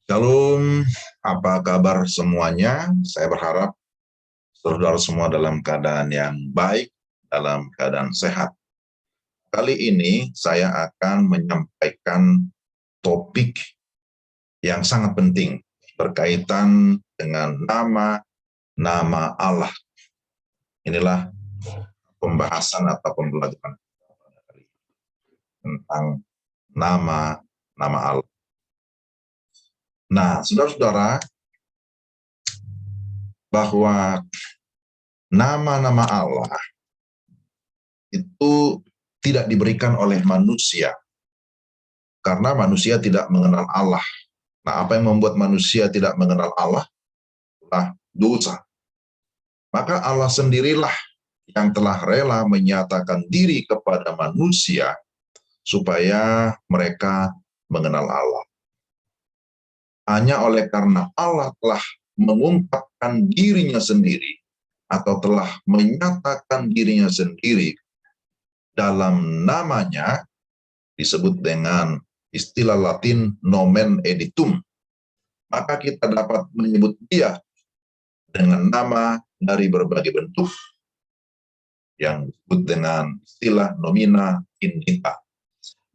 Shalom, apa kabar semuanya? Saya berharap saudara semua dalam keadaan yang baik, dalam keadaan sehat. Kali ini saya akan menyampaikan topik yang sangat penting berkaitan dengan nama Allah. Inilah pembahasan atau pembelajaran tentang nama Allah. Nah, saudara-saudara, bahwa nama-nama Allah itu tidak diberikan oleh manusia, karena manusia tidak mengenal Allah. Nah, apa yang membuat manusia tidak mengenal Allah? Adalah dosa. Maka Allah sendirilah yang telah rela menyatakan diri kepada manusia supaya mereka mengenal Allah. Hanya oleh karena Allah telah mengungkapkan dirinya sendiri atau telah menyatakan dirinya sendiri dalam namanya, disebut dengan istilah Latin nomen editum, maka kita dapat menyebut dia dengan nama dari berbagai bentuk yang disebut dengan istilah nomina indita.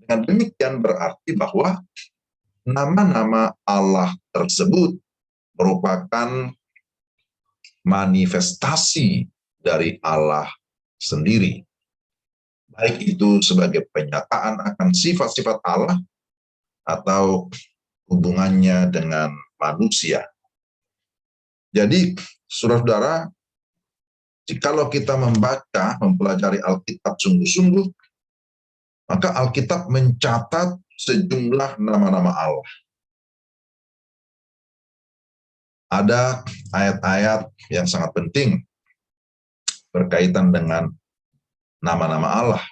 Dengan demikian berarti bahwa nama-nama Allah tersebut merupakan manifestasi dari Allah sendiri. Baik itu sebagai penyataan akan sifat-sifat Allah atau hubungannya dengan manusia. Jadi, saudara-saudara, jikalau kita mempelajari Alkitab sungguh-sungguh, maka Alkitab mencatat sejumlah nama-nama Allah. Ada ayat-ayat yang sangat penting berkaitan dengan nama-nama Allah.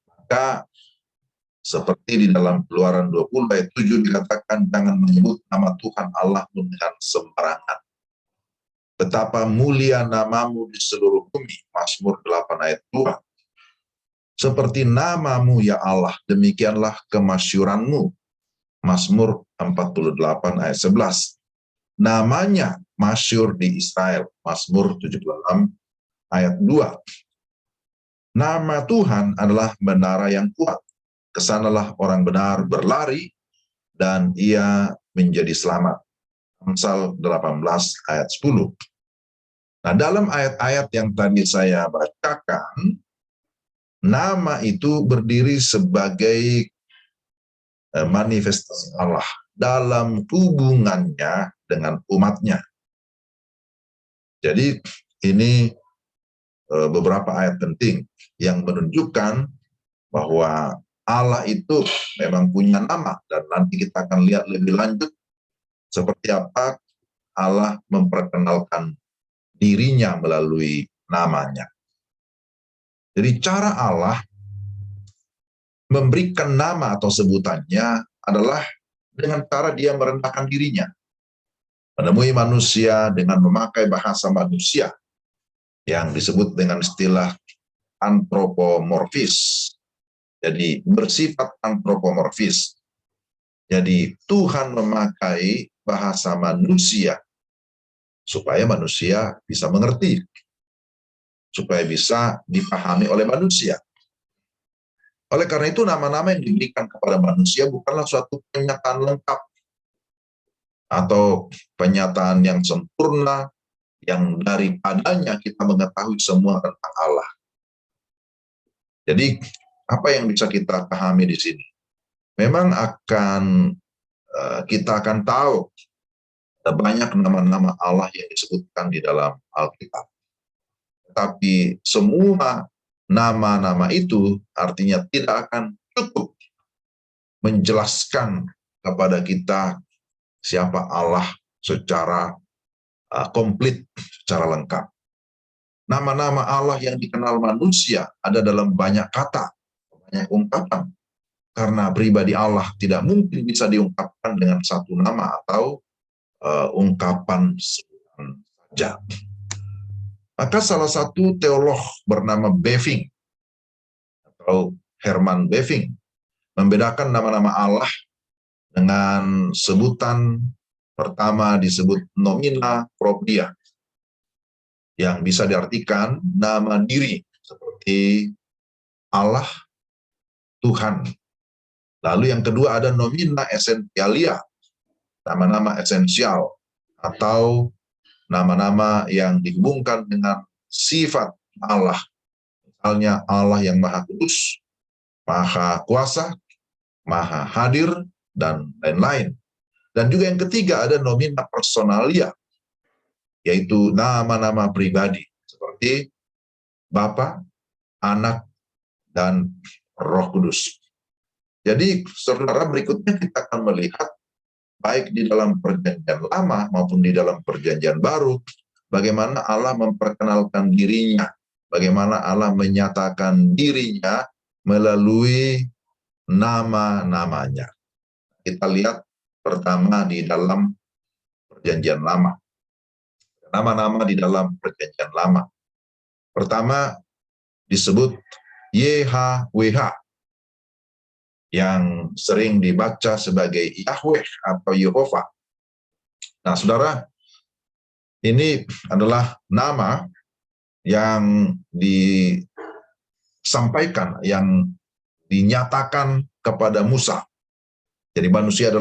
Maka seperti di dalam Keluaran 20 ayat 7 dikatakan, jangan menyebut nama Tuhan Allah dengan sembarangan. Betapa mulia namamu di seluruh bumi. Mazmur 8 ayat 2. Seperti namamu ya Allah, demikianlah kemasyuranmu. Mazmur 48 ayat 11. Namanya masyur di Israel. Mazmur 76 ayat 2. Nama Tuhan adalah menara yang kuat. Kesanalah orang benar berlari dan ia menjadi selamat. Amsal 18 ayat 10. Nah, dalam ayat-ayat yang tadi saya bacakan, nama itu berdiri sebagai manifestasi Allah dalam hubungannya dengan umatnya. Jadi ini beberapa ayat penting yang menunjukkan bahwa Allah itu memang punya nama, dan nanti kita akan lihat lebih lanjut seperti apa Allah memperkenalkan dirinya melalui namanya. Jadi cara Allah memberikan nama atau sebutannya adalah dengan cara dia merendahkan dirinya. Menemui manusia dengan memakai bahasa manusia yang disebut dengan istilah antropomorfis. Jadi bersifat antropomorfis. Jadi Tuhan memakai bahasa manusia supaya manusia bisa mengerti, supaya bisa dipahami oleh manusia. Oleh karena itu nama-nama yang diberikan kepada manusia bukanlah suatu pernyataan lengkap atau pernyataan yang sempurna yang daripadanya kita mengetahui semua tentang Allah. Jadi apa yang bisa kita pahami di sini? Memang kita akan tahu ada banyak nama-nama Allah yang disebutkan di dalam Alkitab. Tapi semua nama-nama itu artinya tidak akan cukup menjelaskan kepada kita siapa Allah secara komplit, secara lengkap. Nama-nama Allah yang dikenal manusia ada dalam banyak kata, banyak ungkapan. Karena pribadi Allah tidak mungkin bisa diungkapkan dengan satu nama atau ungkapan saja. Maka salah satu teolog bernama Bavinck atau Herman Bavinck membedakan nama-nama Allah dengan sebutan pertama disebut nomina propria, yang bisa diartikan nama diri, seperti Allah, Tuhan. Lalu yang kedua ada nomina essentialia, nama-nama esensial, atau nama-nama yang dihubungkan dengan sifat Allah. Misalnya Allah yang Maha Kudus, Maha Kuasa, Maha Hadir, dan lain-lain. Dan juga yang ketiga ada nomina personalia, yaitu nama-nama pribadi, seperti Bapa, Anak, dan Roh Kudus. Jadi, saudara, berikutnya kita akan melihat baik di dalam perjanjian lama maupun di dalam perjanjian baru, bagaimana Allah memperkenalkan dirinya, bagaimana Allah menyatakan dirinya melalui nama-namanya. Kita lihat pertama di dalam perjanjian lama. Nama-nama di dalam perjanjian lama. Pertama disebut YHWH, yang sering dibaca sebagai Yahweh atau Yehova. Nah, saudara, ini adalah nama yang disampaikan, yang dinyatakan kepada Musa. Jadi Musa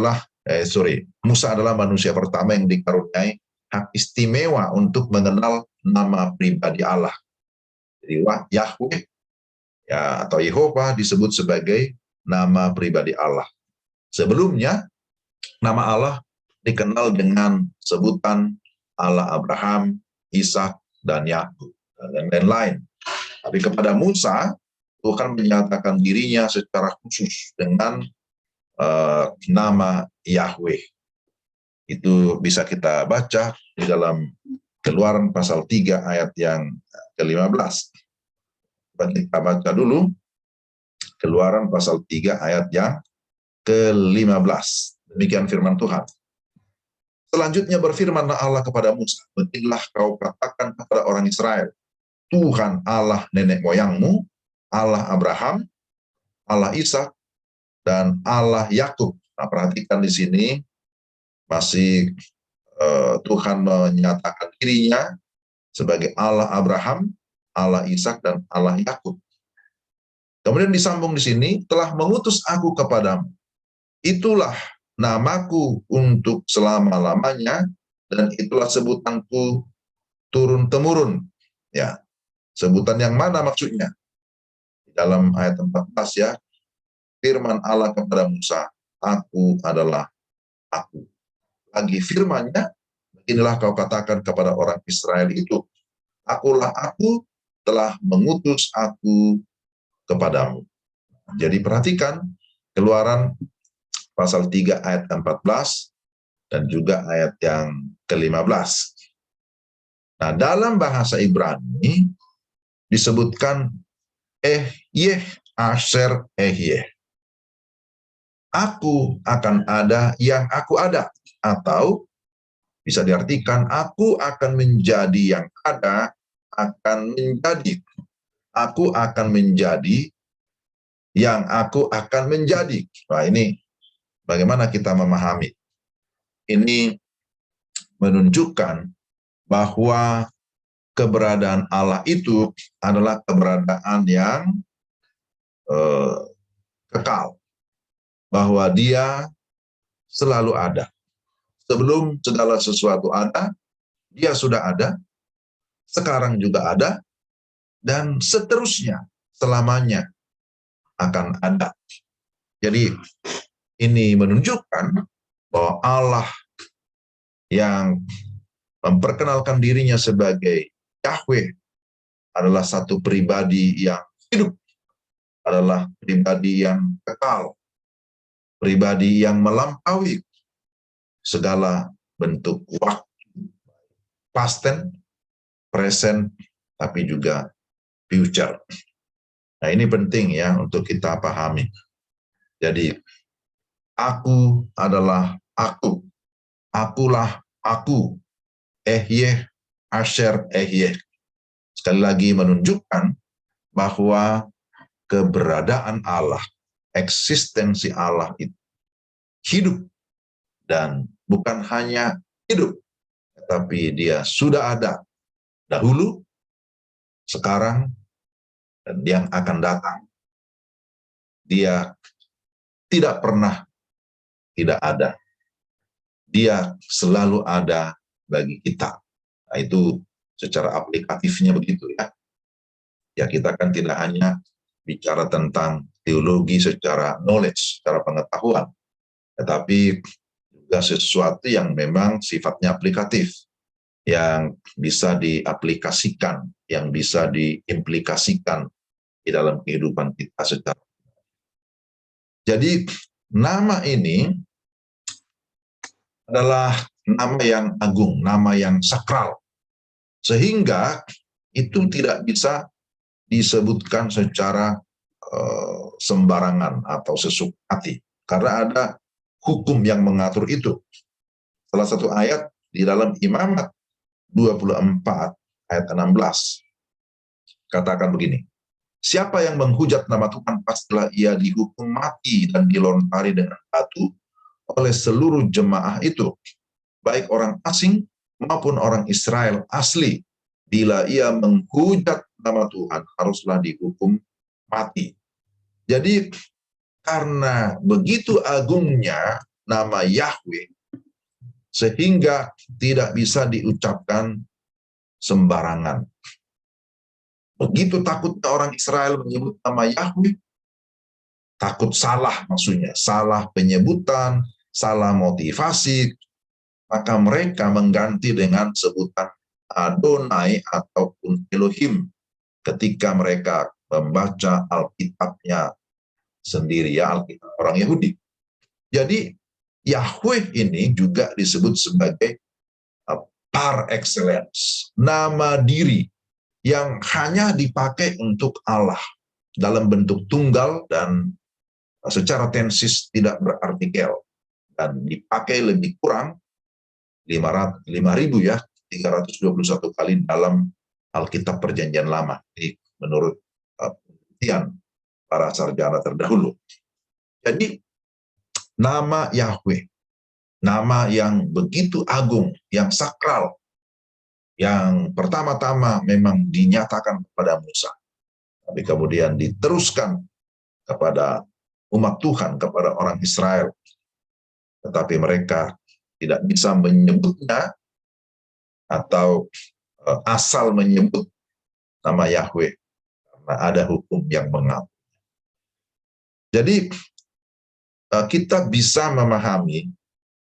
adalah manusia pertama yang dikaruniai hak istimewa untuk mengenal nama pribadi Allah. Jadi Yahweh ya, atau Yehova disebut sebagai nama pribadi Allah. Sebelumnya, nama Allah dikenal dengan sebutan Allah Abraham, Ishak, dan Yakub, dan lain-lain. Tapi kepada Musa, Tuhan menyatakan dirinya secara khusus dengan nama Yahweh. Itu bisa kita baca di dalam Keluaran pasal 3 ayat yang ke-15. Kita baca dulu Keluaran pasal 3 ayat yang ke-15. Demikian firman Tuhan. Selanjutnya berfirmanlah Allah kepada Musa, "Beginilah kau katakan kepada orang Israel, Tuhan Allah nenek moyangmu, Allah Abraham, Allah Ishak, dan Allah Yakub." Nah, perhatikan di sini masih Tuhan menyatakan dirinya sebagai Allah Abraham, Allah Ishak, dan Allah Yakub. Kemudian disambung di sini, telah mengutus aku kepadamu. Itulah namaku untuk selama-lamanya, dan itulah sebutanku turun-temurun. Ya, sebutan yang mana maksudnya? Dalam ayat 14 ya, firman Allah kepada Musa, "Aku adalah aku." Lagi firmannya, "Inilah kau katakan kepada orang Israel itu, akulah aku, telah mengutus aku kepadamu." Jadi perhatikan Keluaran pasal 3 ayat 14 dan juga ayat yang ke-15. Nah, dalam bahasa Ibrani disebutkan Ehyeh Asher Ehyeh. Aku akan ada yang aku ada, atau bisa diartikan aku akan menjadi yang ada akan menjadi. Aku akan menjadi yang aku akan menjadi. Nah, ini bagaimana kita memahami? Ini menunjukkan bahwa keberadaan Allah itu adalah keberadaan yang kekal. Bahwa dia selalu ada. Sebelum segala sesuatu ada, dia sudah ada, sekarang juga ada, dan seterusnya selamanya akan ada. Jadi ini menunjukkan bahwa Allah yang memperkenalkan dirinya sebagai Yahweh adalah satu pribadi yang hidup, adalah pribadi yang kekal, pribadi yang melampaui segala bentuk waktu, past tense, present, tapi juga future. Nah, ini penting ya untuk kita pahami. Jadi, aku adalah aku, akulah aku, Ehyeh Asher Ehyeh. Sekali lagi menunjukkan bahwa keberadaan Allah, eksistensi Allah itu hidup, dan bukan hanya hidup, tetapi dia sudah ada dahulu, sekarang, dan yang akan datang. Dia tidak pernah tidak ada. Dia selalu ada bagi kita. Nah, itu secara aplikatifnya begitu ya. Ya, kita kan tidak hanya bicara tentang teologi secara knowledge, secara pengetahuan, tetapi juga sesuatu yang memang sifatnya aplikatif, yang bisa diaplikasikan, yang bisa diimplikasikan di dalam kehidupan kita secara. Jadi nama ini adalah nama yang agung, nama yang sakral, sehingga itu tidak bisa disebutkan secara sembarangan atau sesuka hati, karena ada hukum yang mengatur itu. Salah satu ayat di dalam Imamat 24 ayat 16 katakan begini, siapa yang menghujat nama Tuhan pastilah ia dihukum mati dan dilontari dengan batu oleh seluruh jemaah itu, baik orang asing maupun orang Israel asli. Bila ia menghujat nama Tuhan, haruslah dihukum mati. Jadi karena begitu agungnya nama Yahweh, sehingga tidak bisa diucapkan sembarangan. Begitu takutnya orang Israel menyebut nama Yahweh, takut salah maksudnya, salah penyebutan, salah motivasi, maka mereka mengganti dengan sebutan Adonai ataupun Elohim ketika mereka membaca Alkitabnya sendiri, ya, Alkitab orang Yahudi. Jadi Yahweh ini juga disebut sebagai par excellence, nama diri yang hanya dipakai untuk Allah dalam bentuk tunggal dan secara tensis tidak berartikel, dan dipakai lebih kurang 5.000 ya, 321 kali dalam Alkitab Perjanjian Lama. Ini menurut penelitian para sarjana terdahulu. Jadi nama Yahweh, nama yang begitu agung, yang sakral, yang pertama-tama memang dinyatakan kepada Musa, tapi kemudian diteruskan kepada umat Tuhan, kepada orang Israel, tetapi mereka tidak bisa menyebutnya atau asal menyebut nama Yahweh karena ada hukum yang mengatur. Jadi kita bisa memahami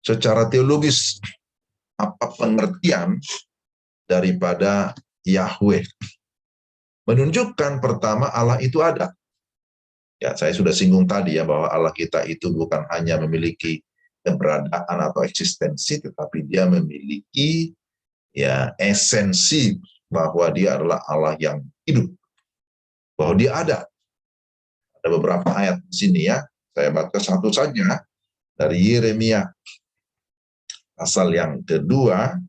secara teologis apa pengertian daripada Yahweh. Menunjukkan pertama Allah itu ada. Ya, saya sudah singgung tadi ya bahwa Allah kita itu bukan hanya memiliki keberadaan atau eksistensi, tetapi dia memiliki ya esensi bahwa dia adalah Allah yang hidup, bahwa dia ada. Ada beberapa ayat di sini ya, saya baca satu saja dari Yeremia pasal yang kedua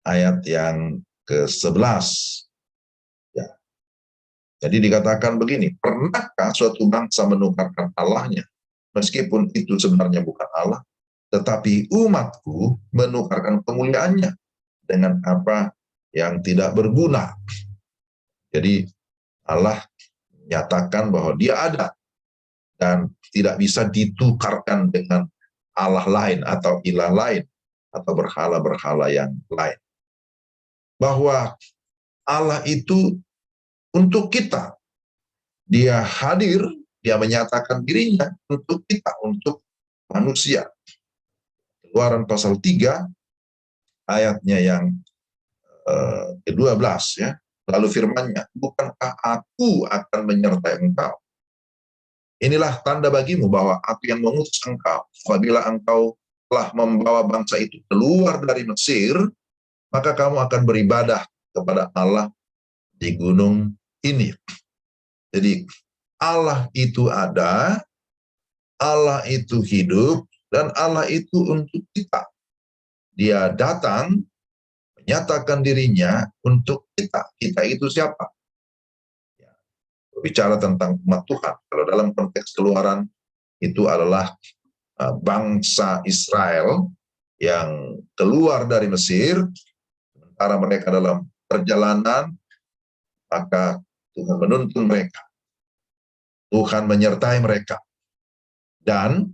ayat yang ke-11. Ya. Jadi dikatakan begini, pernahkah suatu bangsa menukarkan Allahnya, meskipun itu sebenarnya bukan Allah, tetapi umatku menukarkan kemuliaannya dengan apa yang tidak berguna. Jadi Allah menyatakan bahwa dia ada dan tidak bisa ditukarkan dengan Allah lain atau ilah lain atau berhala-berhala yang lain. Bahwa Allah itu untuk kita, dia hadir, dia menyatakan dirinya untuk kita, untuk manusia. Keluaran pasal 3 ayatnya yang ke-12 ya. Lalu firman-Nya, bukankah aku akan menyertai engkau? Inilah tanda bagimu bahwa aku yang mengutus engkau. Apabila engkau telah membawa bangsa itu keluar dari Mesir, maka kamu akan beribadah kepada Allah di gunung ini. Jadi Allah itu ada, Allah itu hidup, dan Allah itu untuk kita. Dia datang menyatakan dirinya untuk kita. Kita itu siapa? Ya, berbicara tentang umat Tuhan. Kalau dalam konteks Keluaran itu adalah bangsa Israel yang keluar dari Mesir, sementara mereka dalam perjalanan, maka Tuhan menuntun mereka, Tuhan menyertai mereka, dan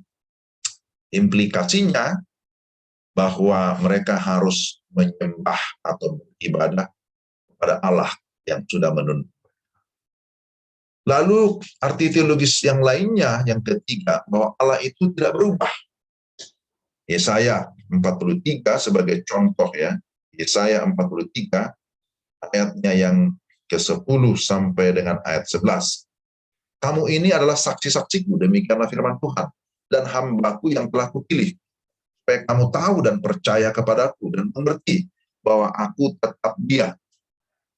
implikasinya bahwa mereka harus menyembah atau beribadah kepada Allah yang sudah menuntun. Lalu arti teologis yang lainnya, yang ketiga, bahwa Allah itu tidak berubah. Yesaya 43 sebagai contoh ya, Yesaya 43 ayatnya yang ke-10 sampai dengan ayat 11. Kamu ini adalah saksi-saksiku, demikianlah firman Tuhan, dan hambaku yang telah kupilih, supaya kamu tahu dan percaya kepadaku, dan mengerti bahwa aku tetap Dia.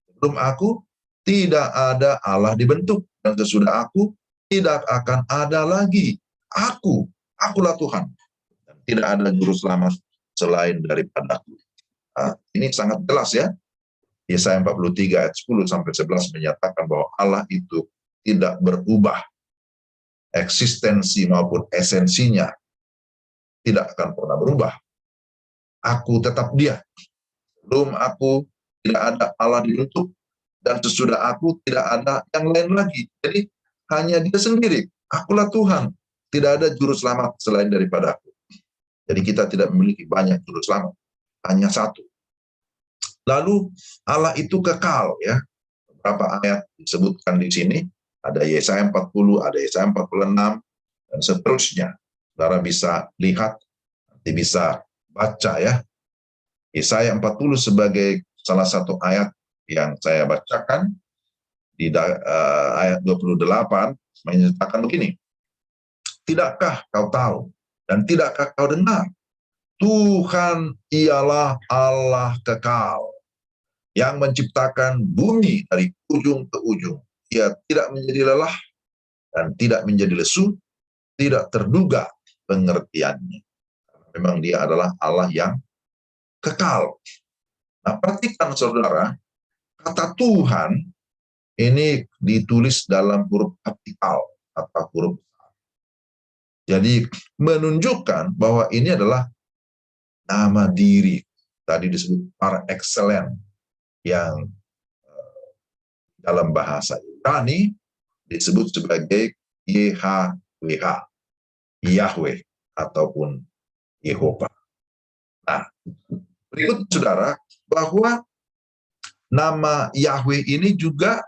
Sebelum aku, tidak ada Allah dibentuk, dan sesudah aku, tidak akan ada lagi. Akulah Tuhan. Dan tidak ada juru selamat selain daripadaku. Nah, ini sangat jelas ya. Yesaya 43 ayat 10 sampai 11 menyatakan bahwa Allah itu tidak berubah. Eksistensi maupun esensinya tidak akan pernah berubah. Aku tetap Dia. Sebelum aku, tidak ada Allah dibentuk, dan sesudah aku tidak ada yang lain lagi. Jadi hanya Dia sendiri. Akulah Tuhan. Tidak ada juru selamat selain daripada aku. Jadi kita tidak memiliki banyak juru selamat. Hanya satu. Lalu Allah itu kekal ya. Beberapa ayat disebutkan di sini. Ada Yesaya 40, ada Yesaya 46, dan seterusnya. Saudara bisa lihat, nanti bisa baca ya. Yesaya 40 sebagai salah satu ayat yang saya bacakan di ayat 28 menyatakan begini. Tidakkah kau tahu dan tidakkah kau dengar? Tuhan ialah Allah kekal yang menciptakan bumi dari ujung ke ujung. Ia tidak menjadi lelah dan tidak menjadi lesu, tidak terduga pengertiannya. Memang Dia adalah Allah yang kekal. Nah, perhatikan saudara, kata Tuhan ini ditulis dalam huruf kapital atau huruf besar. Jadi menunjukkan bahwa ini adalah nama diri. Tadi disebut par excellence yang dalam bahasa Ibrani disebut sebagai YHWH, Yahweh ataupun Yehova. Nah, berikut saudara, bahwa nama Yahweh ini juga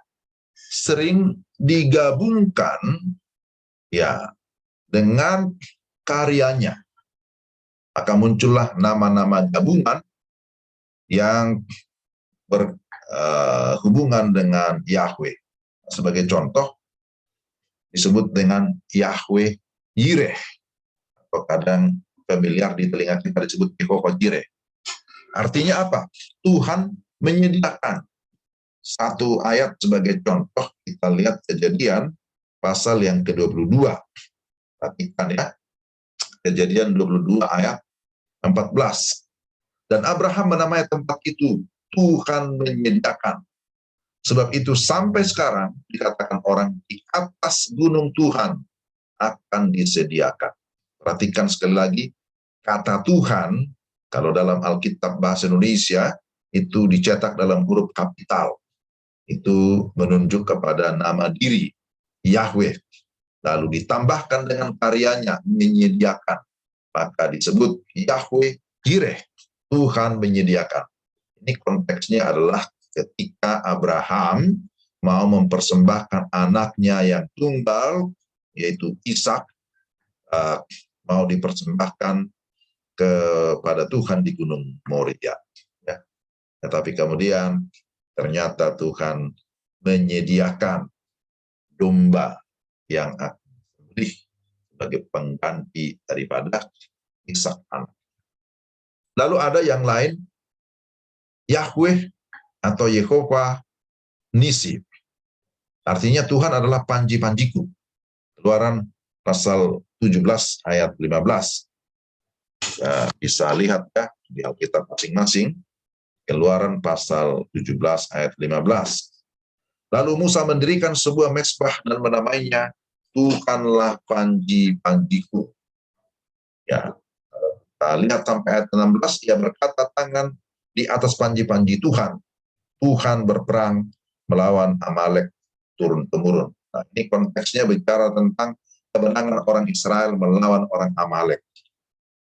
sering digabungkan ya dengan karyanya. Maka muncullah nama-nama gabungan yang berhubungan dengan Yahweh. Sebagai contoh, disebut dengan Yahweh Yireh, atau kadang familiar di telinga kita disebut Yehova Jireh. Artinya apa? Tuhan menyediakan. Satu ayat sebagai contoh, kita lihat Kejadian pasal yang ke-22. Perhatikan ya, Kejadian 22 ayat 14. Dan Abraham menamai tempat itu Tuhan menyediakan. Sebab itu sampai sekarang dikatakan orang di atas gunung Tuhan akan disediakan. Perhatikan sekali lagi, kata Tuhan, kalau dalam Alkitab bahasa Indonesia, itu dicetak dalam huruf kapital. Itu menunjuk kepada nama diri, Yahweh. Lalu ditambahkan dengan karyanya, menyediakan. Maka disebut Yahweh Jireh, Tuhan menyediakan. Ini konteksnya adalah ketika Abraham mau mempersembahkan anaknya yang tunggal, yaitu Ishak, mau dipersembahkan kepada Tuhan di Gunung Moria. Ya. Tetapi kemudian ternyata Tuhan menyediakan domba yang akan disembelih sebagai pengganti daripada Ishak anak. Lalu ada yang lain, Yahweh atau Yehova Nisi. Artinya Tuhan adalah panji-panjiku. Keluaran pasal 17 ayat 15. Bisa lihat ya di Alkitab masing-masing. Keluaran pasal 17 ayat 15. Lalu Musa mendirikan sebuah mezbah dan menamainya Tuhanlah panji-panjiku. Ya, kita lihat sampai ayat 16, ia berkata, tangan di atas panji-panji Tuhan. Tuhan berperang melawan Amalek turun-temurun. Nah, ini konteksnya bicara tentang kemenangan orang Israel melawan orang Amalek.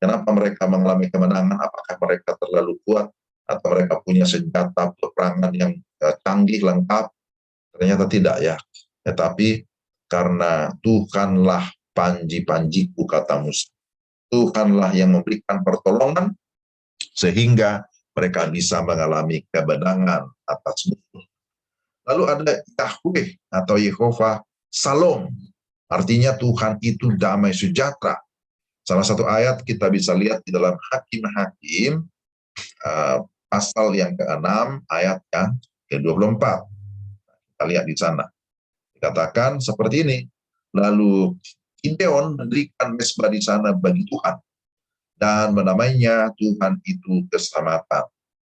Kenapa mereka mengalami kemenangan? Apakah mereka terlalu kuat? Atau mereka punya senjata peperangan yang canggih, lengkap? Ternyata tidak ya. Tetapi karena Tuhanlah panji-panjiku, kata Musa. Tuhanlah yang memberikan pertolongan sehingga mereka bisa mengalami kemenangan atas musuh. Lalu ada Yahweh atau Yehova Salom. Artinya Tuhan itu damai sejahtera. Salah satu ayat kita bisa lihat di dalam Hakim-Hakim pasal yang ke-6 ayat yang ke-24. Kita lihat di sana. Dikatakan seperti ini. Lalu Gideon mendirikan mezbah di sana bagi Tuhan dan menamainya Tuhan itu keselamatan.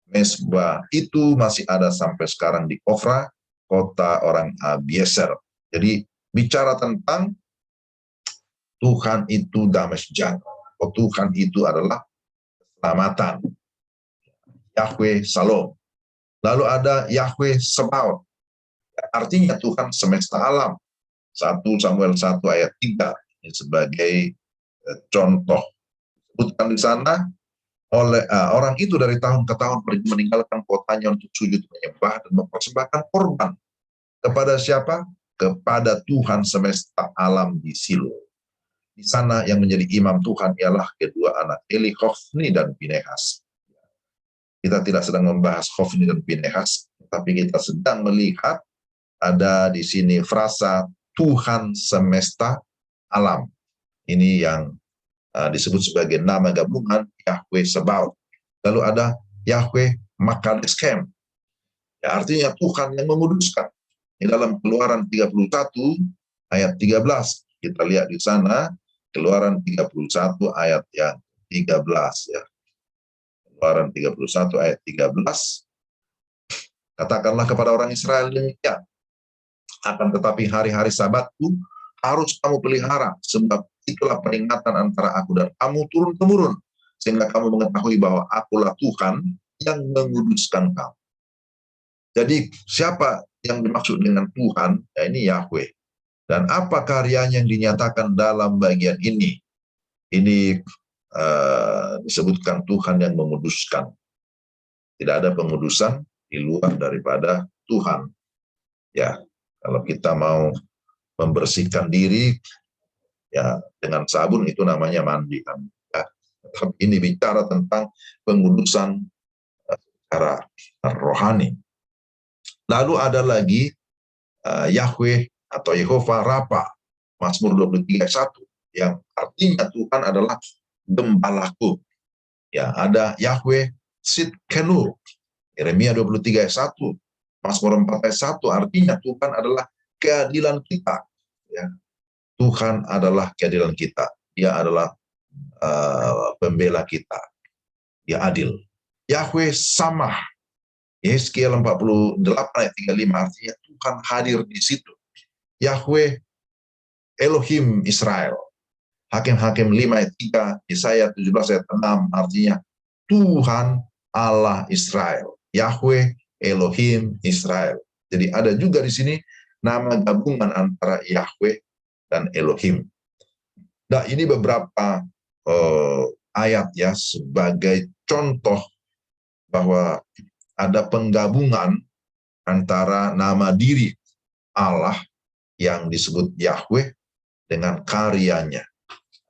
Mezbah itu masih ada sampai sekarang di Ofra, kota orang Abiezer. Jadi bicara tentang Tuhan itu damai sejahtera. Tuhan itu adalah keselamatan. Yahweh Salom. Lalu ada Yahweh Sebaot. Artinya Tuhan semesta alam. 1 Samuel 1 ayat 3 ini sebagai contoh. Sebutkan di sana, oleh orang itu dari tahun ke tahun pergi meninggalkan kotanya untuk sujud menyembah dan mempersembahkan korban. Kepada siapa? Kepada Tuhan semesta alam di Silo. Di sana yang menjadi imam Tuhan ialah kedua anak Eli, Hofni dan Pinehas. Kita tidak sedang membahas Hofni dan Pinehas, tapi kita sedang melihat ada di sini frasa Tuhan semesta alam. Ini yang disebut sebagai nama gabungan Yahweh Sebaot. Lalu ada Yahweh Makadeskem. Ya, artinya Tuhan yang menguduskan. Di dalam Keluaran 31 ayat 13. Kita lihat di sana Keluaran 31 ayat yang 13 ya. Keluaran 31 ayat 13. Katakanlah kepada orang Israel demikian. Akan tetapi hari-hari Sabatku harus kamu pelihara, sebab itulah peringatan antara aku dan kamu turun-temurun, sehingga kamu mengetahui bahwa akulah Tuhan yang menguduskan kamu. Jadi siapa yang dimaksud dengan Tuhan? Ya, ini Yahweh. Dan apa karyanya yang dinyatakan dalam bagian ini? Ini disebutkan Tuhan yang menguduskan. Tidak ada pengudusan di luar daripada Tuhan. Ya, kalau kita mau membersihkan diri, ya dengan sabun itu namanya mandi kan. Ya, tapi ini bicara tentang pengudusan secara rohani. Lalu ada lagi Yahweh atau Yehova Rafa, Mazmur 23 ayat 1, yang artinya Tuhan adalah gembalaku. Ya, ada Yahweh Sidkenu, Yeremia 23 ayat 1, Mazmur 4 ayat 1, artinya Tuhan adalah keadilan kita. Ya. Tuhan adalah keadilan kita. Dia adalah pembela kita. Dia adil. Yahweh Samah, Yeskiel 48 ayat 35, artinya Tuhan hadir di situ. Yahweh Elohim Israel, Hakim-Hakim 5 ayat 3, Yesaya 17 ayat 6, artinya Tuhan Allah Israel. Yahweh Elohim Israel. Jadi ada juga di sini nama gabungan antara Yahweh dan Elohim. Nah, ini beberapa ayat ya sebagai contoh bahwa ada penggabungan antara nama diri Allah yang disebut Yahweh dengan karyanya.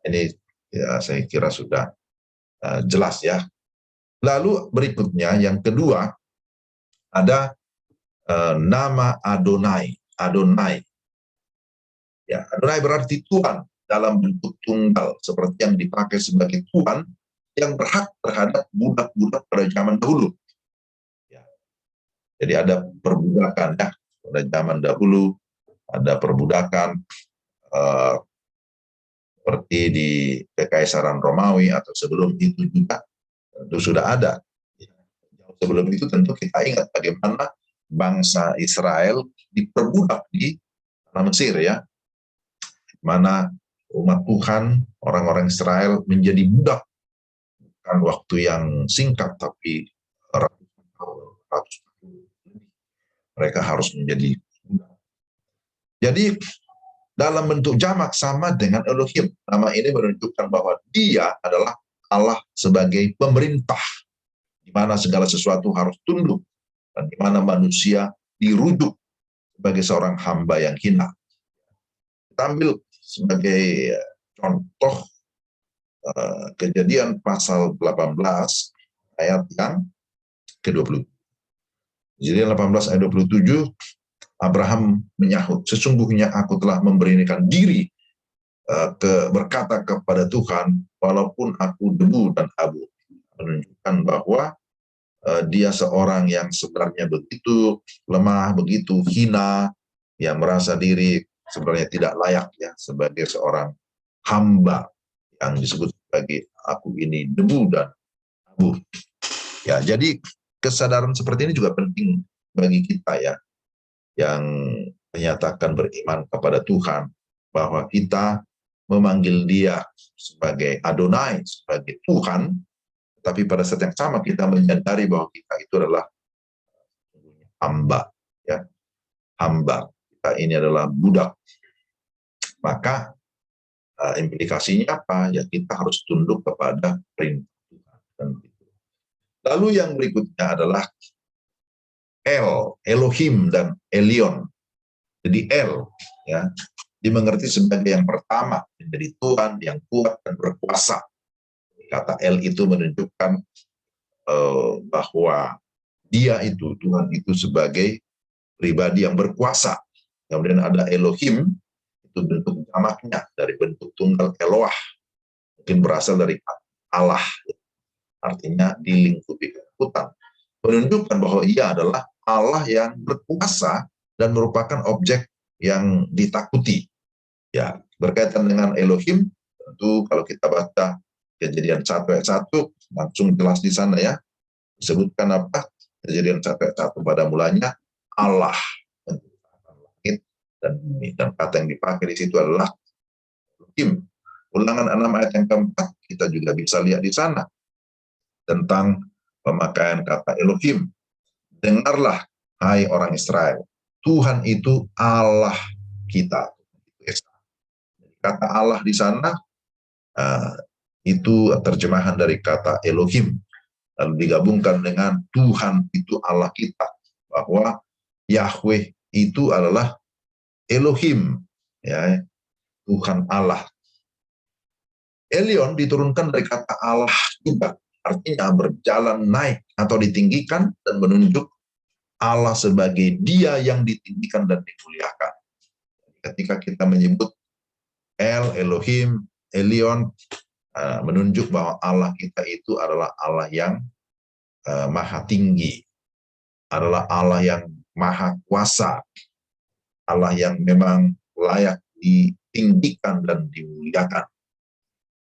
Ini ya saya kira sudah jelas ya. Lalu berikutnya yang kedua ada nama Adonai. Adonai. Ya, Adonai berarti Tuhan dalam bentuk tunggal, seperti yang dipakai sebagai Tuhan yang berhak terhadap budak-budak pada zaman dahulu. Ya. Jadi ada perbudakan ya, pada zaman dahulu ada perbudakan seperti di Kekaisaran Romawi atau sebelum itu juga tentu sudah ada. Sebelum itu tentu kita ingat bagaimana bangsa Israel diperbudak di tanah Mesir ya, mana umat Tuhan, orang-orang Israel menjadi budak, bukan waktu yang singkat, tapi ratusan tahun mereka harus menjadi budak. Jadi dalam bentuk jamak sama dengan Elohim. Nama ini menunjukkan bahwa dia adalah Allah sebagai pemerintah, di mana segala sesuatu harus tunduk, dan di mana manusia dirujuk sebagai seorang hamba yang hina. Kita ambil sebagai contoh Kejadian pasal 18 ayat yang ke-20. Kejadian 18 ayat 27, Abraham menyahut, sesungguhnya aku telah memberanikan diri berkata kepada Tuhan, walaupun aku debu dan abu. Menunjukkan bahwa dia seorang yang sebenarnya begitu lemah, begitu hina, yang merasa diri sebenarnya tidak layak ya sebagai seorang hamba yang disebut sebagai aku ini debu dan abu. Ya, jadi kesadaran seperti ini juga penting bagi kita ya, yang menyatakan beriman kepada Tuhan, bahwa kita memanggil dia sebagai Adonai, sebagai Tuhan, tapi pada saat yang sama kita menyadari bahwa kita itu adalah hamba, ya, hamba. Kita ini adalah budak. Maka implikasinya apa? Ya kita harus tunduk kepada perintah Tuhan. Lalu yang berikutnya adalah Elohim dan Elion. Jadi ya, dimengerti sebagai yang pertama, menjadi Tuhan yang kuat dan berkuasa. Kata itu menunjukkan bahwa dia itu, Tuhan itu sebagai pribadi yang berkuasa. Kemudian ada Elohim, itu bentuk jamaknya dari bentuk tunggal Eloah, mungkin berasal dari Allah, artinya dilingkupi ketakutan, menunjukkan bahwa ia adalah Allah yang berkuasa dan merupakan objek yang ditakuti. Ya, berkaitan dengan Elohim, tentu kalau kita baca Kejadian 1 ayat 1, langsung jelas di sana ya, disebutkan apa? Kejadian 1 ayat 1, pada mulanya Allah menciptakan langit dan bumi, dan kata yang dipakai di situ adalah Elohim. Ulangan 6 ayat yang keempat, kita juga bisa lihat di sana tentang pemakaian kata Elohim. Dengarlah, hai orang Israel, Tuhan itu Allah kita. Kata Allah di sana itu terjemahan dari kata Elohim, lalu digabungkan dengan Tuhan itu Allah kita, bahwa Yahweh itu adalah Elohim, ya, Tuhan Allah. Elion diturunkan dari kata Allah juga, artinya berjalan naik atau ditinggikan, dan menunjuk Allah sebagai dia yang ditinggikan dan dimuliakan. Ketika kita menyebut Elohim, Elion, menunjuk bahwa Allah kita itu adalah Allah yang maha tinggi, adalah Allah yang maha kuasa, Allah yang memang layak ditinggikan dan dimuliakan.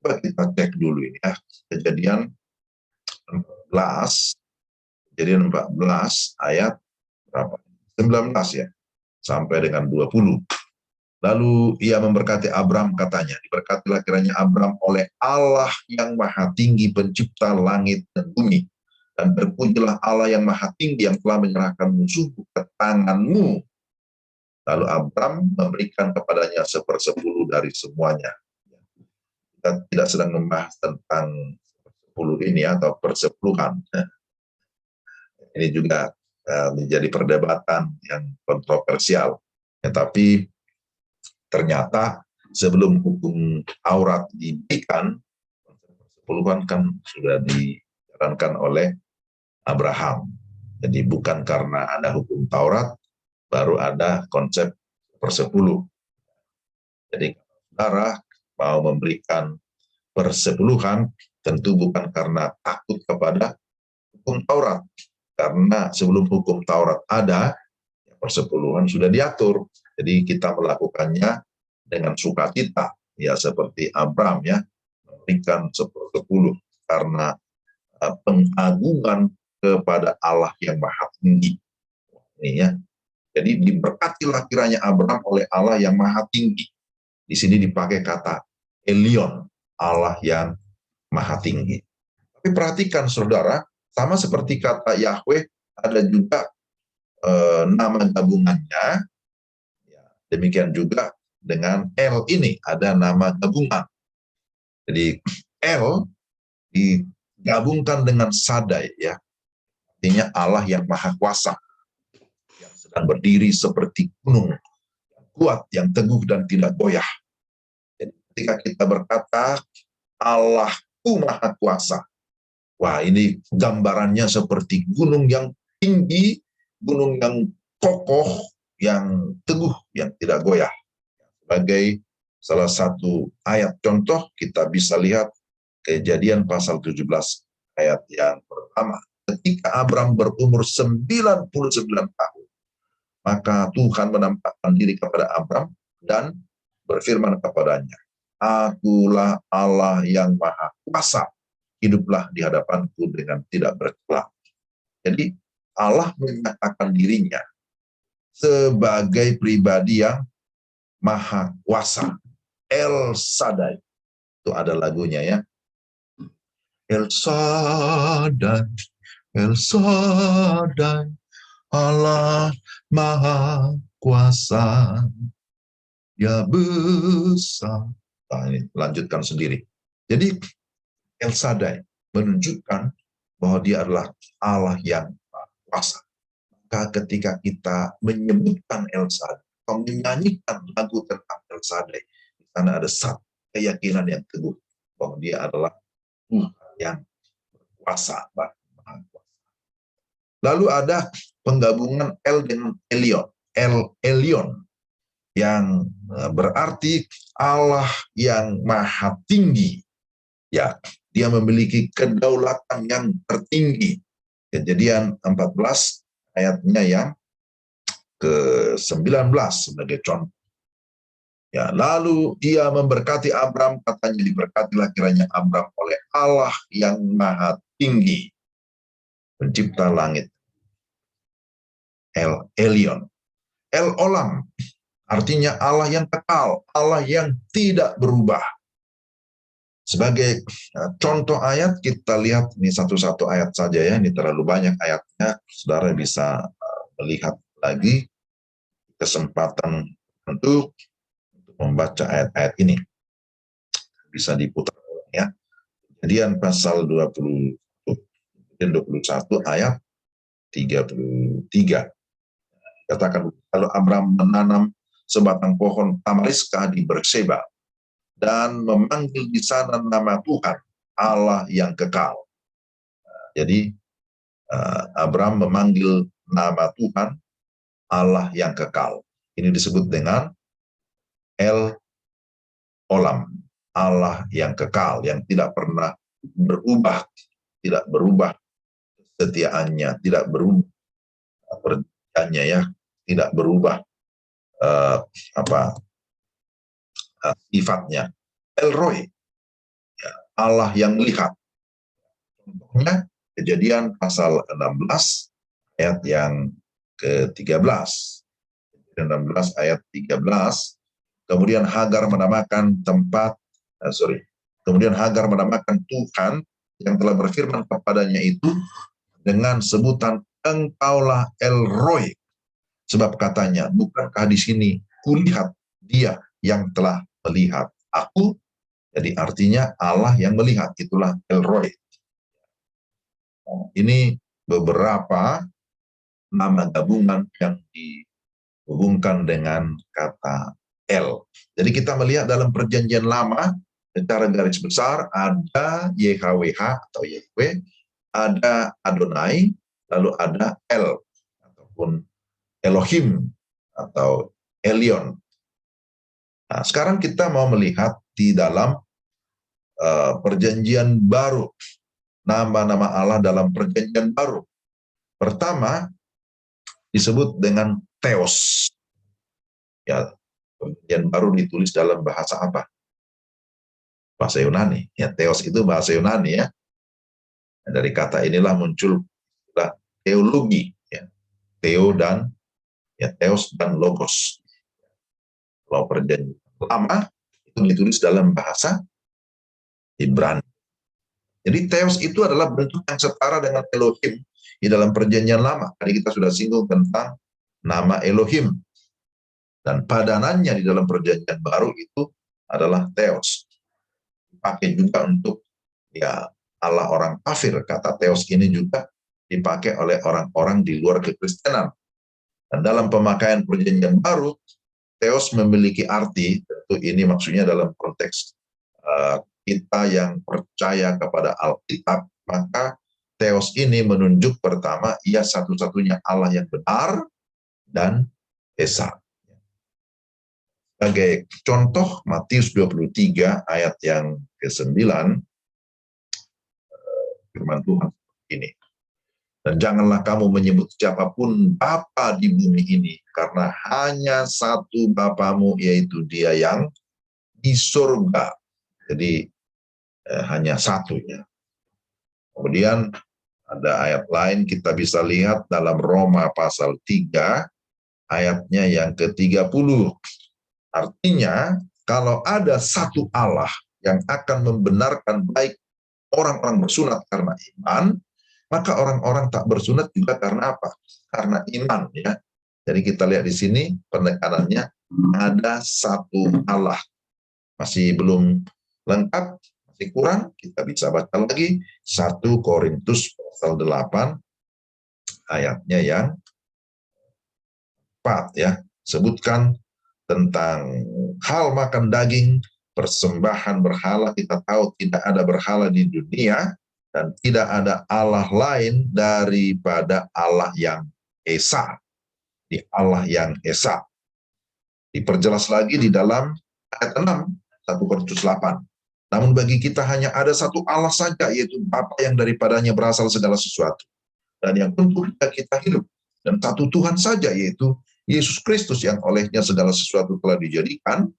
Coba kita cek dulu ini ya, Kejadian 14 ayat berapa? 19 ya, sampai dengan 20. Lalu ia memberkati Abram, katanya, diberkatilah kiranya Abram oleh Allah yang maha tinggi, pencipta langit dan bumi, dan terpujilah Allah yang maha tinggi yang telah menyerahkan musuhmu ke tanganmu. Lalu Abram memberikan kepadanya 1/10 dari semuanya. Kita tidak sedang membahas tentang 10 ini atau persepuluhan. Ini juga menjadi perdebatan yang kontroversial. Tetapi ternyata sebelum hukum Taurat diberikan, persepuluhan kan sudah dijalankan oleh Abraham. Jadi bukan karena ada hukum Taurat baru ada konsep persepuluh. Jadi saudara mau memberikan persepuluhan tentu bukan karena takut kepada hukum Taurat, karena sebelum hukum Taurat ada, persepuluhan sudah diatur. Jadi kita melakukannya dengan sukacita, ya seperti Abram ya, memberikan 1/10 karena pengagungan kepada Allah yang maha tinggi. Ini ya. Jadi diberkatilah kiranya Abram oleh Allah yang maha tinggi. Di sini dipakai kata Elyon, Allah yang maha tinggi. Tapi perhatikan saudara, sama seperti kata Yahweh, ada juga nama gabungannya. Ya, demikian juga dengan El ini, ada nama gabungan. Jadi El digabungkan dengan Sadai, ya, artinya Allah yang maha kuasa, yang sedang berdiri seperti gunung, yang kuat, yang teguh dan tidak goyah. Jadi ketika kita berkata Allahku maha kuasa, wah, ini gambarannya seperti gunung yang tinggi, gunung yang kokoh, yang teguh, yang tidak goyah. Sebagai salah satu ayat contoh, kita bisa lihat Kejadian pasal 17 ayat yang pertama. Ketika Abram berumur 99 tahun, maka Tuhan menampakkan diri kepada Abram dan berfirman kepadanya, Akulah Allah yang maha kuasa, hiduplah di hadapanku dengan tidak bercela. Jadi Allah menyatakan dirinya sebagai pribadi yang maha kuasa. El Shaddai, itu ada lagunya, ya. El Shaddai, El Shaddai, Allah maha kuasa, Dia besar. Nah, ini lanjutkan sendiri. Jadi El Shaddai menunjukkan bahwa Dia adalah Allah yang maha kuasa. Maka ketika kita menyebutkan El Shaddai, atau menyanyikan lagu tentang El Shaddai, di sana ada satu keyakinan yang teguh bahwa Dia adalah Tuhan yang berkuasa, maha kuasa. Lalu ada penggabungan El dengan Elyon. El Elyon yang berarti Allah yang maha tinggi. Ya, Dia memiliki kedaulatan yang tertinggi. Kejadian 14 ayatnya yang ke-19 sebagai contoh. Ya, lalu Ia memberkati Abram, katanya diberkatilah kiranya Abram oleh Allah yang maha tinggi, pencipta langit. El Elyon. El Olam, artinya Allah yang kekal, Allah yang tidak berubah. Sebagai contoh ayat, kita lihat ini satu-satu ayat saja, ya. Ini terlalu banyak ayatnya, saudara bisa melihat lagi kesempatan untuk membaca ayat-ayat ini. Bisa diputar ulang, ya. Kejadian pasal 21 ayat 33. Katakan, lalu Abram menanam sebatang pohon tamariska di Berseba dan memanggil di sana nama Tuhan, Allah yang kekal. Jadi Abram memanggil nama Tuhan, Allah yang kekal. Ini disebut dengan El Olam, Allah yang kekal, yang tidak pernah berubah, tidak berubah kesetiaannya, tidak berubah perjanjiannya, ya, tidak berubah sifatnya. El Roy, ya, Allah yang melihat. Contohnya Kejadian pasal 16 ayat yang ke-13. 16 ayat 13. Kemudian Hagar menamakan Kemudian Hagar menamakan Tuhan yang telah berfirman kepadanya itu dengan sebutan Engkaulah El Roy. Sebab katanya, bukankah di sini kulihat Dia yang telah melihat aku? Jadi artinya Allah yang melihat, itulah El Roy. Ini beberapa nama gabungan yang dihubungkan dengan kata El. Jadi kita melihat dalam perjanjian lama, secara garis besar ada YHWH atau Yahweh, ada Adonai, lalu ada El ataupun Elohim atau Elyon. Nah, sekarang kita mau melihat di dalam perjanjian baru, nama-nama Allah dalam perjanjian baru. Pertama disebut dengan Theos. Ya, perjanjian baru ditulis dalam bahasa apa? Bahasa Yunani. Ya, Theos itu bahasa Yunani, ya. Dari kata inilah muncul teologi, ya. Theos dan logos. Kalau perjanjian lama itu ditulis dalam bahasa Ibrani. Jadi Theos itu adalah bentuk yang setara dengan Elohim di dalam perjanjian lama. Tadi kita sudah singgung tentang nama Elohim. Dan padanannya di dalam perjanjian baru itu adalah Theos. Dipakai juga untuk ya Allah orang kafir. Kata Theos ini juga dipakai oleh orang-orang di luar kekristenan. Dan dalam pemakaian perjanjian baru, Theos memiliki arti, tentu ini maksudnya dalam konteks kita yang percaya kepada Alkitab, maka Theos ini menunjuk pertama, ia satu-satunya Allah yang benar dan esa. Sebagai contoh, Matius 23 ayat yang ke-9, firman Tuhan ini. Dan janganlah kamu menyebut siapapun Bapa di bumi ini, karena hanya satu Bapamu, yaitu Dia yang di surga. Jadi hanya satunya. Kemudian ada ayat lain kita bisa lihat dalam Roma pasal 3, ayatnya yang ke-30. Artinya, kalau ada satu Allah yang akan membenarkan baik orang-orang bersunat karena iman, maka orang-orang tak bersunat juga karena apa? Karena iman, ya. Jadi kita lihat di sini penekanannya ada satu Allah. Masih belum lengkap, masih kurang, kita bisa baca lagi 1 Korintus pasal 8 ayatnya yang 4, ya. Sebutkan tentang hal makan daging, persembahan berhala. Kita tahu tidak ada berhala di dunia, dan tidak ada Allah lain daripada Allah yang Esa. Di Allah yang Esa. Diperjelas lagi di dalam ayat 6, 1 Korintus 8. Namun bagi kita hanya ada satu Allah saja, yaitu Bapa yang daripadanya berasal segala sesuatu, dan yang untuk kita hidup. Dan satu Tuhan saja, yaitu Yesus Kristus, yang olehnya segala sesuatu telah dijadikan,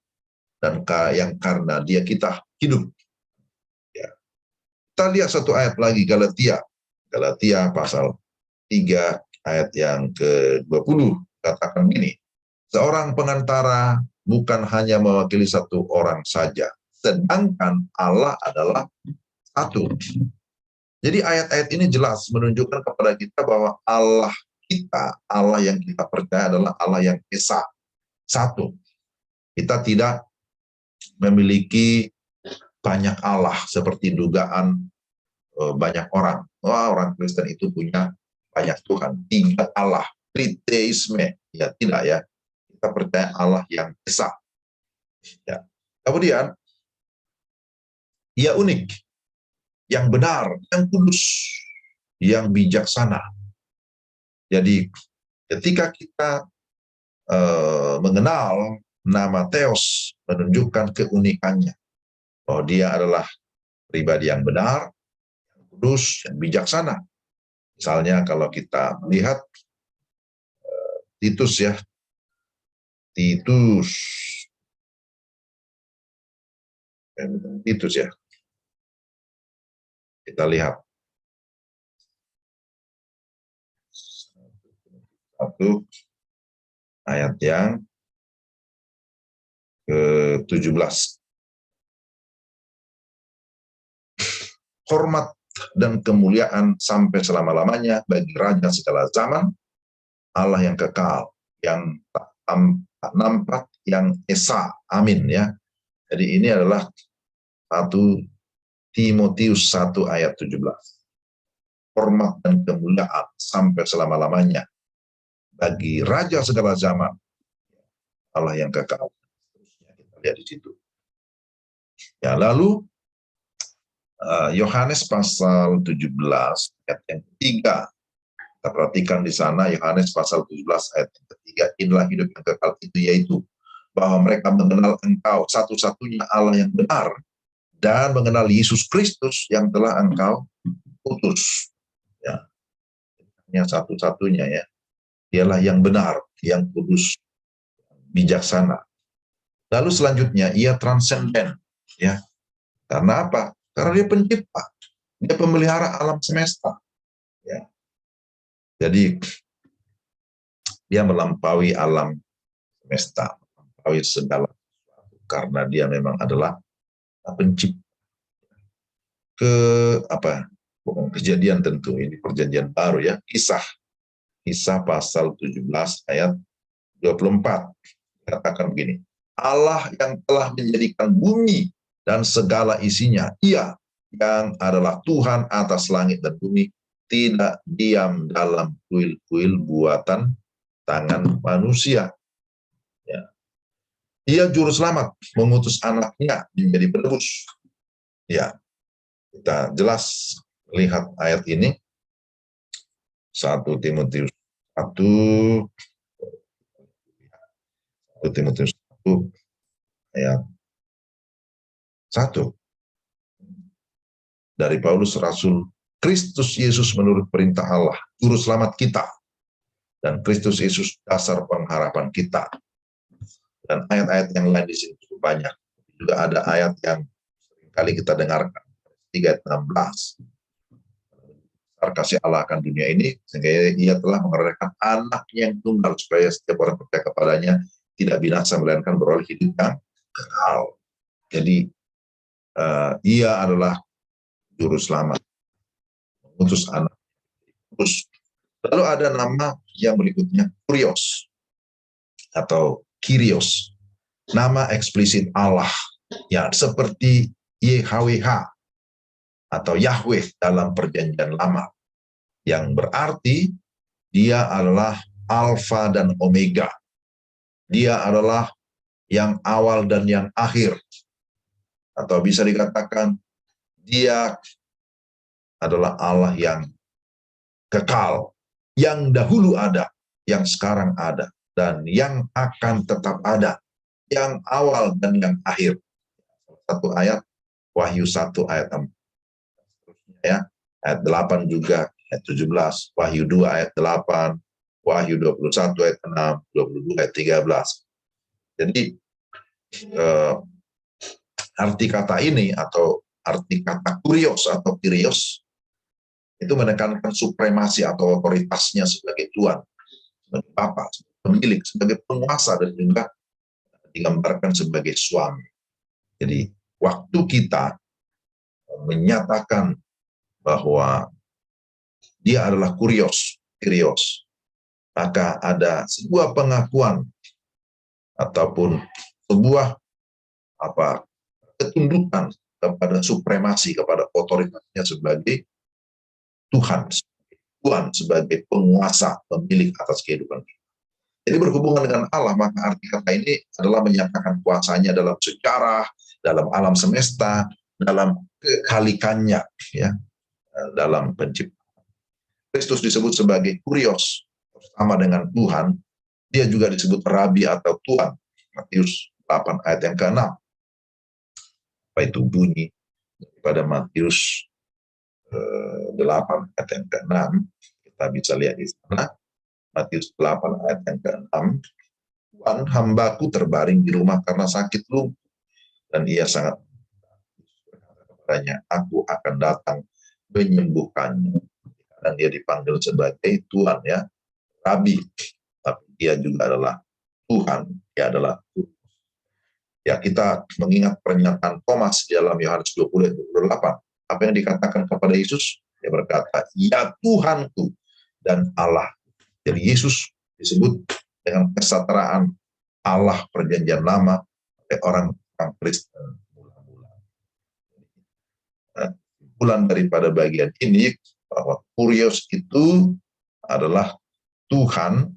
dan yang karena Dia kita hidup. Kita lihat satu ayat lagi, Galatia pasal 3 ayat yang ke-20, katakan gini, seorang pengantara bukan hanya mewakili satu orang saja, sedangkan Allah adalah satu. Jadi ayat-ayat ini jelas menunjukkan kepada kita bahwa Allah kita, Allah yang kita percaya adalah Allah yang Esa, satu. Kita tidak memiliki banyak Allah seperti dugaan banyak orang. Wah, orang Kristen itu punya banyak Tuhan, 3 Allah, triteisme. Ya, tidak, ya. Kita percaya Allah yang Esa. Ya. Kemudian, Ia unik, yang benar, yang kudus, yang bijaksana. Jadi, ketika kita mengenal nama Theos, menunjukkan keunikannya, bahwa Dia adalah pribadi yang benar, kudus, dan bijaksana. Misalnya kalau kita melihat Titus, ya, Titus ya, kita lihat 1 ayat yang ke-17. Hormat dan kemuliaan sampai selama-lamanya bagi Raja segala zaman, Allah yang kekal, yang tak nampak, yang Esa. Amin, ya. Jadi ini adalah 1 Timotius 1 ayat 17. Hormat dan kemuliaan sampai selama-lamanya bagi Raja segala zaman, Allah yang kekal. Kita lihat di situ. Ya, lalu Yohanes pasal 17 ayat yang ketiga. Kita perhatikan di sana Yohanes pasal 17 ayat yang ketiga. Inilah hidup yang kekal itu, yaitu bahwa mereka mengenal Engkau satu-satunya Allah yang benar, dan mengenal Yesus Kristus yang telah Engkau utus. Ya, yang satu-satunya, ya. Dialah yang benar, yang kudus, bijaksana. Lalu selanjutnya Ia transenden, ya. Karena apa? Karena Dia pencipta, Dia pemelihara alam semesta, ya. Jadi Dia melampaui alam semesta, melampaui segala sesuatu. karena dia memang adalah pencipta. Bukan Kejadian tentu, ini perjanjian baru ya. Kisah pasal 17 ayat 24 katakan begini, Allah yang telah menjadikan bumi dan segala isinya, Ia yang adalah Tuhan atas langit dan bumi, tidak diam dalam kuil-kuil buatan tangan manusia. Ya. Ia juru selamat, mengutus anaknya menjadi penebus. Ya, kita jelas lihat ayat ini, 1 Timotius 1 ayat 1. Dari Paulus Rasul, Kristus Yesus menurut perintah Allah, juru selamat kita, dan Kristus Yesus dasar pengharapan kita. Dan ayat-ayat yang lain di sini cukup banyak. Juga ada ayat yang seringkali kita dengarkan, 3 ayat 16. Besar kasih Allah akan dunia ini, sehingga Ia telah mengerahkan anak-Nya yang tunggal, supaya setiap orang percaya kepadanya tidak binasa, melainkan beroleh hidup yang kekal. Jadi Ia adalah juru selamat, mengutus anak. Lalu ada nama yang berikutnya, Kurios atau Kyrios, nama eksplisit Allah, ya, seperti YHWH atau Yahweh dalam perjanjian lama, yang berarti dia adalah Alfa dan Omega. Dia adalah yang awal dan yang akhir. Atau bisa dikatakan dia adalah Allah yang kekal, yang dahulu ada, yang sekarang ada, dan yang akan tetap ada, yang awal dan yang akhir. Satu ayat, Wahyu 1 ayat 4. Ya, ayat 8 juga, ayat 17, Wahyu 2 ayat 8, Wahyu 21 ayat 6, 22 ayat 13. Jadi arti kata ini atau arti kata Kurios atau Kyrios itu menekankan supremasi atau otoritasnya sebagai Tuhan, sebagai Bapa, sebagai pemilik, sebagai penguasa, dan juga digambarkan sebagai suami. Jadi waktu kita menyatakan bahwa dia adalah Kyrios, maka ada sebuah pengakuan ataupun sebuah ketundukan kepada supremasi, kepada otoritasnya sebagai Tuhan, sebagai penguasa, pemilik atas kehidupan kita. Jadi berhubungan dengan Allah, maka arti kata ini adalah menyatakan kuasanya dalam sejarah, dalam alam semesta, dalam kekalikannya, ya, dalam penciptaan. Kristus disebut sebagai Kurios, sama dengan Tuhan. Dia juga disebut Rabi atau Tuhan. Matius 8 ayat yang ke-6. Apa itu bunyi pada Matius 8 ayat yang ke-6, kita bisa lihat di sana. Matius 8 ayat yang ke-6, Tuhan, hambaku terbaring di rumah karena sakit lumpuh, dan ia sangat kepadanya, aku akan datang menyembuhkannya. Dan dia dipanggil sebagai Tuhan, ya, Rabi, tapi dia juga adalah Tuhan, dia adalah Tuhan. Ya, kita mengingat pernyataan Thomas di dalam Yohanes 20 ayat 28. Apa yang dikatakan kepada Yesus? Dia berkata, ya Tuhanku dan Allah. Jadi Yesus disebut dengan kesetaraan Allah perjanjian lama oleh orang Kristen mula-mula. Bulan daripada bagian ini bahwa Kurios itu adalah Tuhan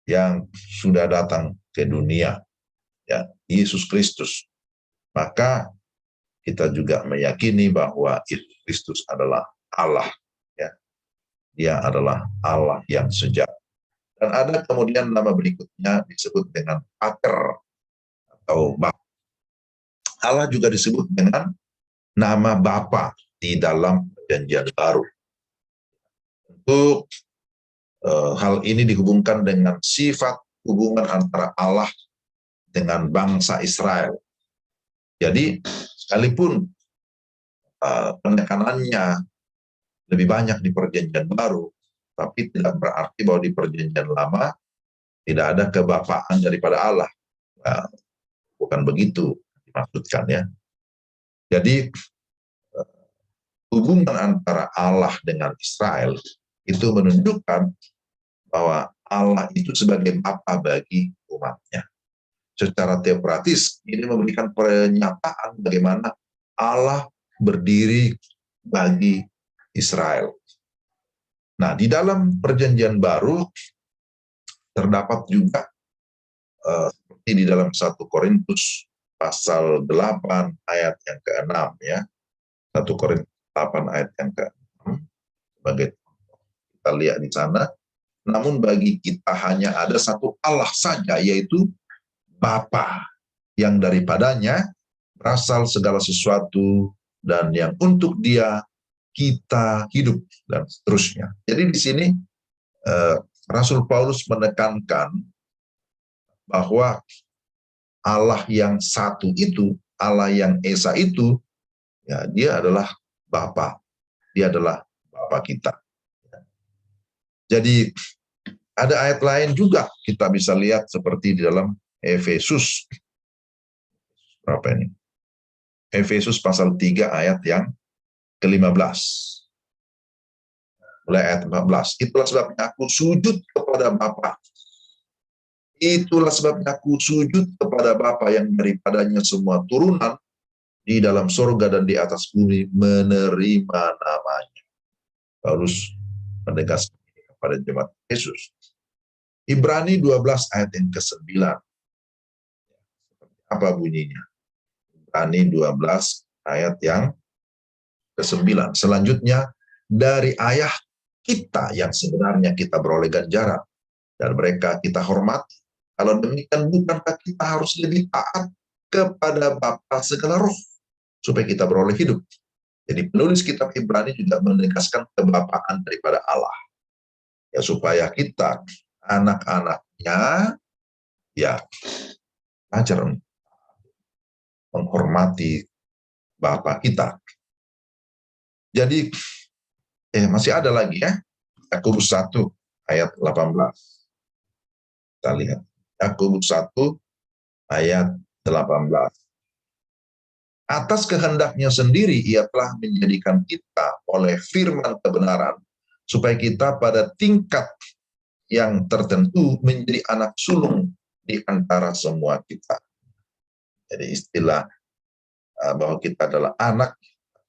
yang sudah datang ke dunia, ya, Yesus Kristus. Maka kita juga meyakini bahwa Yesus Kristus adalah Allah, ya. Dia adalah Allah yang sejati. Dan ada kemudian nama berikutnya disebut dengan Pater atau Bapa. Allah juga disebut dengan nama Bapa di dalam perjanjian baru. Tentu hal ini dihubungkan dengan sifat hubungan antara Allah dengan bangsa Israel. Jadi sekalipun penekanannya lebih banyak di perjanjian baru, tapi tidak berarti bahwa di perjanjian lama tidak ada kebapaan daripada Allah. Nah, Bukan begitu dimaksudkan ya. Jadi hubungan antara Allah dengan Israel itu menunjukkan bahwa Allah itu sebagai Bapa bagi umatnya. Secara teokratis ini memberikan pernyataan bagaimana Allah berdiri bagi Israel. Nah, di dalam perjanjian baru terdapat juga seperti di dalam 1 Korintus pasal 8 ayat yang ke-6 ya. 1 Korintus 8 ayat yang ke-6 sebagai kita lihat di sana, namun bagi kita hanya ada satu Allah saja, yaitu Bapa, yang daripadanya berasal segala sesuatu dan yang untuk Dia kita hidup, dan seterusnya. Jadi di sini Rasul Paulus menekankan bahwa Allah yang satu itu, Allah yang Esa itu, ya Dia adalah Bapa. Dia adalah Bapa kita. Jadi ada ayat lain juga kita bisa lihat seperti di dalam Efesus. Berapa ini? Efesus pasal 3 ayat yang ke-15. Mulai ayat 14. Itulah sebabnya aku sujud kepada Bapa. Itulah sebabnya aku sujud kepada Bapa yang daripadanya semua turunan di dalam surga dan di atas bumi menerima namanya. Paulus menegaskan ini kepada jemaat Yesus. Ibrani 12 ayat yang ke-9. Apa bunyinya? Ibrani 12 ayat yang ke-9. Selanjutnya, dari ayah kita yang sebenarnya kita beroleh ganjaran, dan mereka kita hormati. Kalau demikian, bukankah kita harus lebih taat kepada Bapa segala roh, supaya kita beroleh hidup? Jadi penulis kitab Ibrani juga menegaskan kebapaan daripada Allah. Ya, supaya kita, anak-anaknya, ya, belajar menghormati Bapa kita. Jadi, masih ada lagi ya, Yakobus 1 ayat 18. Kita lihat, Yakobus 1 ayat 18. Atas kehendaknya sendiri ia telah menjadikan kita oleh firman kebenaran, supaya kita pada tingkat yang tertentu menjadi anak sulung di antara semua kita. Jadi istilah bahwa kita adalah anak,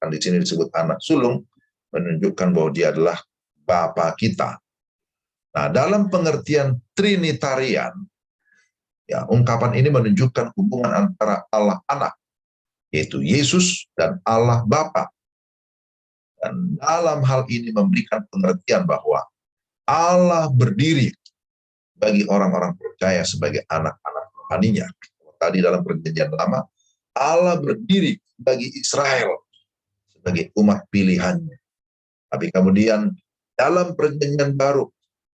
kan di sini disebut anak sulung, menunjukkan bahwa dia adalah Bapa kita. Nah, dalam pengertian Trinitarian, ya, ungkapan ini menunjukkan hubungan antara Allah Anak, yaitu Yesus, dan Allah Bapa. Dan dalam hal ini memberikan pengertian bahwa Allah berdiri bagi orang-orang percaya sebagai anak-anak rohaninya. Tadi dalam perjanjian lama, Allah berdiri bagi Israel sebagai umat pilihannya. Tapi kemudian dalam perjanjian baru,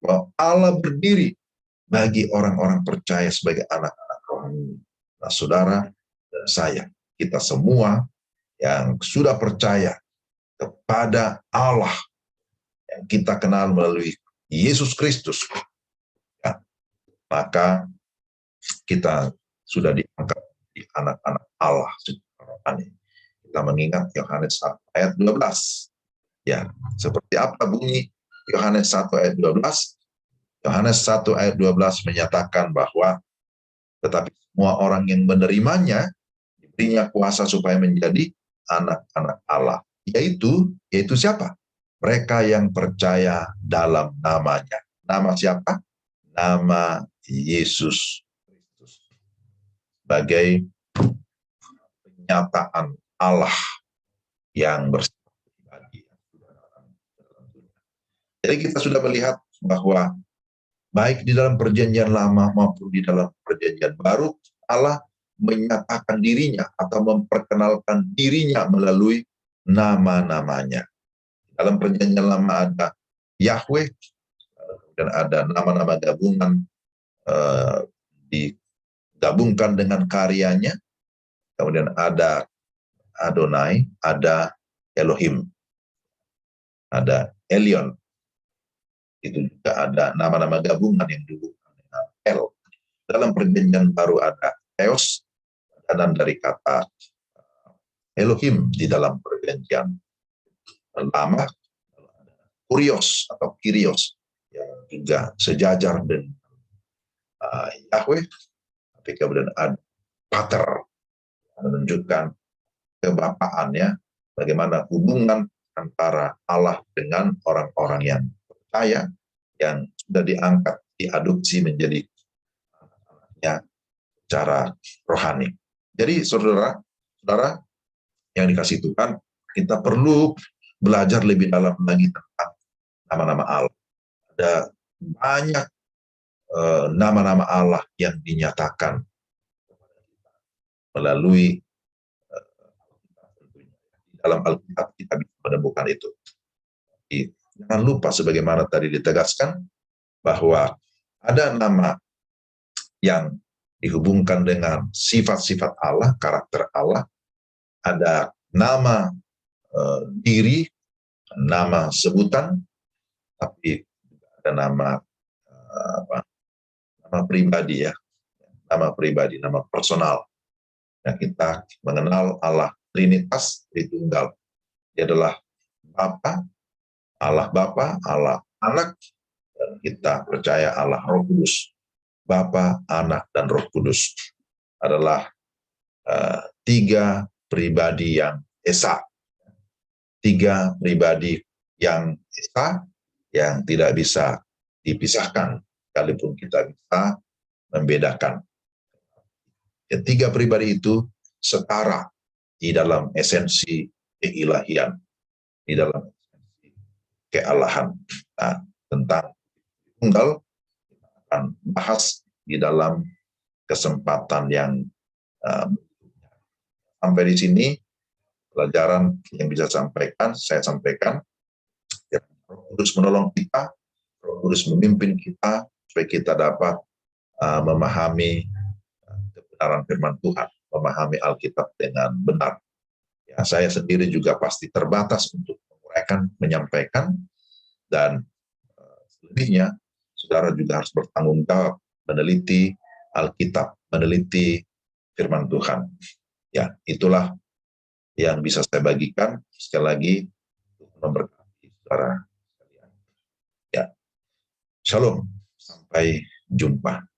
bahwa Allah berdiri bagi orang-orang percaya sebagai anak-anak rohani. Nah, saudara dan saya, kita semua yang sudah percaya kepada Allah yang kita kenal melalui Yesus Kristus, ya, maka kita sudah diangkat di anak-anak Allah secara rohani. Kita mengingat Yohanes 1 ayat 12. Ya, seperti apa bunyi Yohanes 1 ayat 12? Yohanes 1 ayat 12 menyatakan bahwa tetapi semua orang yang menerimanya diberinya kuasa supaya menjadi anak-anak Allah. Yaitu siapa? Mereka yang percaya dalam namanya. Nama siapa? Nama Yesus Kristus. Sebagai penyataan Allah yang bersifat pribadi. Jadi kita sudah melihat bahwa baik di dalam perjanjian lama maupun di dalam perjanjian baru, Allah menyatakan dirinya atau memperkenalkan dirinya melalui nama-namanya. Dalam perjanjian lama ada Yahweh, dan ada nama-nama gabungan digabungkan dengan karyanya. Kemudian ada Adonai, ada Elohim, ada Elion. Itu juga ada nama-nama gabungan yang dihubungkan dengan El. Dalam perjanjian baru ada Theos, padanan dari kata Elohim di dalam perjanjian lama, kurios atau kirios, yang juga sejajar dengan Yahweh, tapi kemudian ada pater, menunjukkan kebapaannya, bagaimana hubungan antara Allah dengan orang-orang yang percaya, yang sudah diangkat, diadopsi menjadi anaknya secara rohani. Jadi saudara-saudara yang dikasih Tuhan, kita perlu belajar lebih dalam lagi tentang nama-nama Allah. Ada banyak nama-nama Allah yang dinyatakan melalui dalam Alkitab, kita bisa menemukan itu. Jangan lupa sebagaimana tadi ditegaskan bahwa ada nama yang dihubungkan dengan sifat-sifat Allah, karakter Allah, ada nama diri, nama sebutan, tapi ada nama nama pribadi, ya, nama pribadi, nama personal. Yang kita mengenal Allah Trinitas, Tritunggal. Dia adalah Bapa, Allah Bapa, Allah Anak, dan kita percaya Allah Roh Kudus. Bapa, Anak, dan Roh Kudus adalah tiga pribadi yang esa. Tiga pribadi yang esa, yang tidak bisa dipisahkan, sekalipun kita bisa membedakan. Tiga pribadi itu setara di dalam esensi keilahian, di dalam esensi kealahan. Nah, tentang tunggal kita akan bahas di dalam kesempatan yang sampai di sini pelajaran yang bisa saya sampaikan. Roh Kudus menolong kita, Roh Kudus memimpin kita supaya kita dapat memahami kebenaran firman Tuhan, memahami Alkitab dengan benar. Ya, saya sendiri juga pasti terbatas untuk menguraikan, menyampaikan, dan selebihnya saudara juga harus bertanggung jawab meneliti Alkitab, meneliti firman Tuhan. Ya, itulah yang bisa saya bagikan. Sekali lagi, Tuhan memberkati saudara sekalian. Ya, shalom, sampai jumpa.